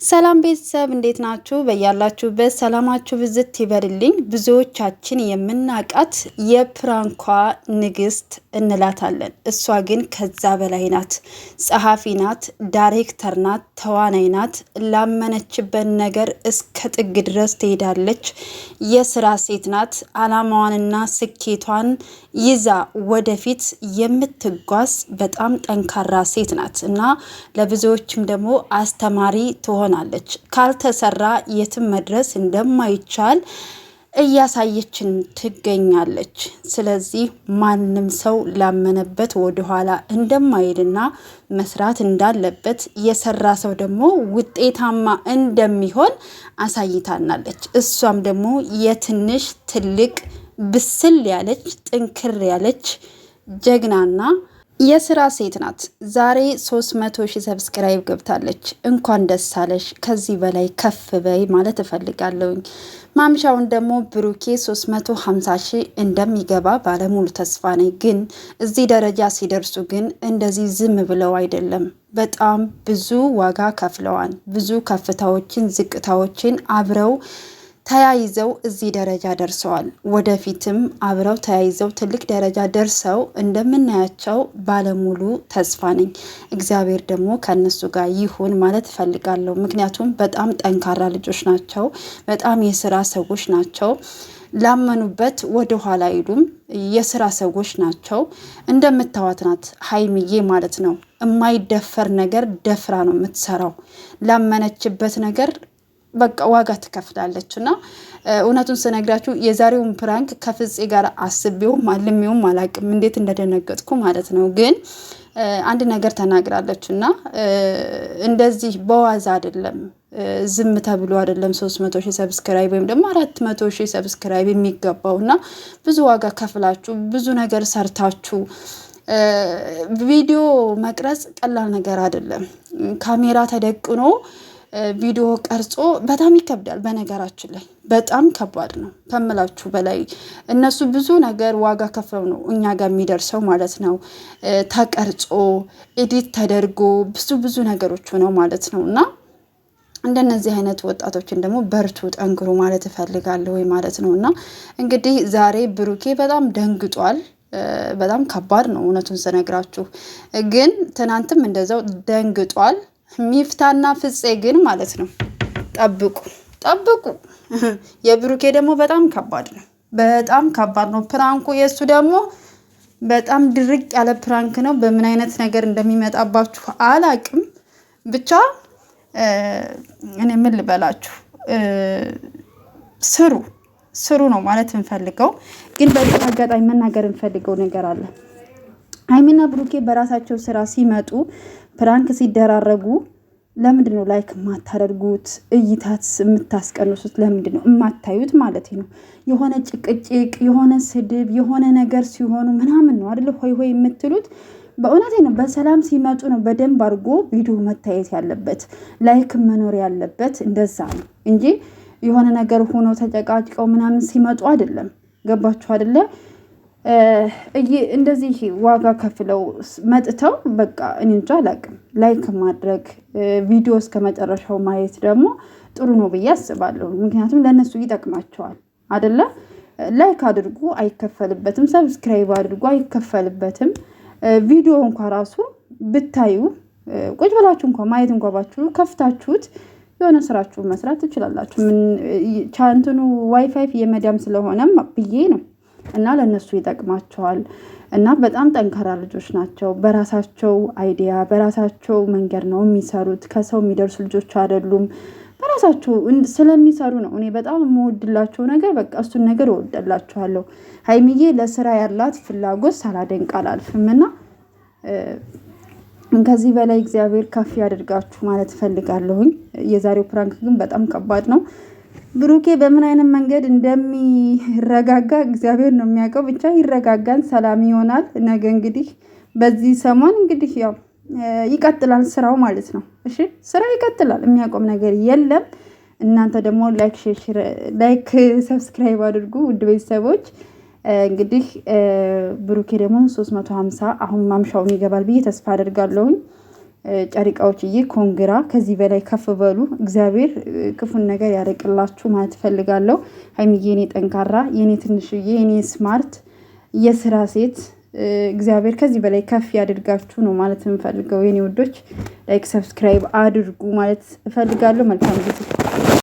ሰላም ቤተሰብ እንዴት ናችሁ? በያላችሁበት ሰላማችሁ ብዝት ይበልልኝ። ብዙዎቻችን የምናቃት የፕራንኳ ንግስት እንላታለን። እሷ ግን ከዛ በላይ ናት። ጸሐፊ ናት፣ ዳይሬክተር ናት፣ ተዋናይ ናት። ላመነችበት ነገር እስከ ጥግ ድረስ ትሄዳለች። የስራ ሴት ናት። አላማዋንና ስኬቷን ይዛ ወደፊት የምትጓዝ በጣም ጠንካራ ሴት ናት እና ለብዙዎችም ደግሞ አስተማሪ ትሆናለች። ካልተሰራ የትም መድረስ እንደማይቻል እያሳየችን ትገኛለች። ስለዚህ ማንም ሰው ላመነበት ወደኋላ እንደማይልና መስራት እንዳለበት የሰራ ሰው ደግሞ ውጤታማ እንደሚሆን አሳይታናለች። እሷም ደግሞ የትንሽ ትልቅ ብስል ያለች ጥንክር ያለች ጀግናና የስራ ሴት ናት። ዛሬ 300,000 ሰብስክራይብ ገብታለች። እንኳን ደስ አለሽ። ከዚህ በላይ ከፍ በይ ማለት እፈልጋለሁኝ። ማምሻውን ደግሞ ብሩኬ 350,000 እንደሚገባ ባለሙሉ ተስፋ ነኝ። ግን እዚህ ደረጃ ሲደርሱ ግን እንደዚህ ዝም ብለው አይደለም። በጣም ብዙ ዋጋ ከፍለዋል። ብዙ ከፍታዎችን ዝቅታዎችን አብረው ተያይዘው እዚህ ደረጃ ደርሰዋል። ወደፊትም አብረው ተያይዘው ትልቅ ደረጃ ደርሰው እንደምናያቸው ባለሙሉ ተስፋ ነኝ። እግዚአብሔር ደግሞ ከነሱ ጋር ይሁን ማለት እፈልጋለሁ። ምክንያቱም በጣም ጠንካራ ልጆች ናቸው። በጣም የስራ ሰዎች ናቸው። ላመኑበት ወደ ኋላ አይሉም። የስራ ሰዎች ናቸው። እንደምታዋት ናት ሀይሚዬ ማለት ነው። የማይደፈር ነገር ደፍራ ነው የምትሰራው። ላመነችበት ነገር በቃ ዋጋ ትከፍላለች እና እውነቱን ስነግራችሁ የዛሬውን ፕራንክ ከፍፄ ጋር አስቤውም አልሜውም አላቅም እንዴት እንደደነገጥኩ ማለት ነው። ግን አንድ ነገር ተናግራለች እና እንደዚህ በዋዛ አይደለም፣ ዝም ተብሎ አይደለም 300,000 ሰብስክራይብ ወይም ደግሞ 400,000 ሰብስክራይብ የሚገባው እና ብዙ ዋጋ ከፍላችሁ ብዙ ነገር ሰርታችሁ ቪዲዮ መቅረጽ ቀላል ነገር አይደለም። ካሜራ ተደቅኖ ቪዲዮ ቀርጾ በጣም ይከብዳል። በነገራችን ላይ በጣም ከባድ ነው ከምላችሁ በላይ። እነሱ ብዙ ነገር ዋጋ ከፍለው ነው እኛ ጋር የሚደርሰው ማለት ነው። ተቀርጾ ኤዲት ተደርጎ ብዙ ነገሮች ነው ማለት ነው። እና እንደነዚህ አይነት ወጣቶችን ደግሞ በርቱ፣ ጠንክሩ ማለት እፈልጋለሁ ማለት ነው። እና እንግዲህ ዛሬ ብሩኬ በጣም ደንግጧል። በጣም ከባድ ነው እውነቱን ስነግራችሁ። ግን ትናንትም እንደዛው ደንግጧል። ሚፍታና ፍፄ ግን ማለት ነው ጠብቁ። የብሩኬ ደግሞ በጣም ከባድ ነው። በጣም ከባድ ነው ፕራንኩ። የእሱ ደግሞ በጣም ድርቅ ያለ ፕራንክ ነው። በምን አይነት ነገር እንደሚመጣባችሁ አላቅም። ብቻ እኔ ምን ልበላችሁ፣ ስሩ ነው ማለት እንፈልገው። ግን በዚህ አጋጣሚ መናገር እንፈልገው ነገር አለ። ሀይሚና ብሩኬ በራሳቸው ስራ ሲመጡ ፕራንክ ሲደራረጉ ለምንድን ነው ላይክ የማታደርጉት? እይታት የምታስቀንሱት ለምንድን ነው የማታዩት ማለት ነው? የሆነ ጭቅጭቅ፣ የሆነ ስድብ፣ የሆነ ነገር ሲሆኑ ምናምን ነው አይደል ሆይ የምትሉት? በእውነቴ ነው። በሰላም ሲመጡ ነው በደንብ አድርጎ ቪዲዮ መታየት ያለበት፣ ላይክ መኖር ያለበት እንደዛ ነው እንጂ የሆነ ነገር ሆኖ ተጨቃጭቀው ምናምን ሲመጡ አይደለም። ገባችሁ አይደለ? እንደዚህ ዋጋ ከፍለው መጥተው በቃ እኔ እንጃ አላቅም። ላይክ ማድረግ ቪዲዮ እስከ መጨረሻው ማየት ደግሞ ጥሩ ነው ብዬ አስባለሁ። ምክንያቱም ለእነሱ ይጠቅማቸዋል አይደለ? ላይክ አድርጉ፣ አይከፈልበትም። ሰብስክራይብ አድርጉ፣ አይከፈልበትም። ቪዲዮ እንኳ ራሱ ብታዩ ቁጭ ብላችሁ እንኳ ማየት እንኳ ባችሁ ከፍታችሁት የሆነ ስራችሁን መስራት ትችላላችሁ። ቻንትኑ ዋይፋይ የመዳም ስለሆነም ብዬ ነው እና ለነሱ ይጠቅማቸዋል። እና በጣም ጠንካራ ልጆች ናቸው። በራሳቸው አይዲያ በራሳቸው መንገድ ነው የሚሰሩት። ከሰው የሚደርሱ ልጆች አይደሉም። በራሳቸው ስለሚሰሩ ነው እኔ በጣም የምወድላቸው ነገር። በቃ እሱን ነገር እወደላቸዋለሁ። ሀይሚዬ ለስራ ያላት ፍላጎት ሳላደንቅ አላልፍም። እና ከዚህ በላይ እግዚአብሔር ከፍ ያደርጋችሁ ማለት እፈልጋለሁኝ። የዛሬው ፕራንክ ግን በጣም ከባድ ነው። ብሩኬ በምን አይነት መንገድ እንደሚረጋጋ እግዚአብሔር ነው የሚያውቀው። ብቻ ይረጋጋን፣ ሰላም ይሆናል። ነገ እንግዲህ በዚህ ሰሞን እንግዲህ ያው ይቀጥላል ስራው ማለት ነው። እሺ ስራ ይቀጥላል። የሚያቆም ነገር የለም። እናንተ ደግሞ ላይክ ሰብስክራይብ አድርጉ ውድ ቤተሰቦች። እንግዲህ ብሩኬ ደግሞ 350 አሁን ማምሻውን ይገባል ብዬ ተስፋ አደርጋለሁኝ። ጨሪቃዎችዬ ኮንግራ፣ ከዚህ በላይ ከፍ በሉ። እግዚአብሔር ክፉን ነገር ያርቅላችሁ ማለት ፈልጋለሁ። ሀይሚዬ የኔ ጠንካራ፣ የኔ ትንሽዬ፣ የኔ ስማርት የስራ ሴት እግዚአብሔር ከዚህ በላይ ከፍ ያድርጋችሁ ነው ማለት የምፈልገው። የኔ ውዶች ላይክ ሰብስክራይብ አድርጉ ማለት እፈልጋለሁ። መልካም ጊዜ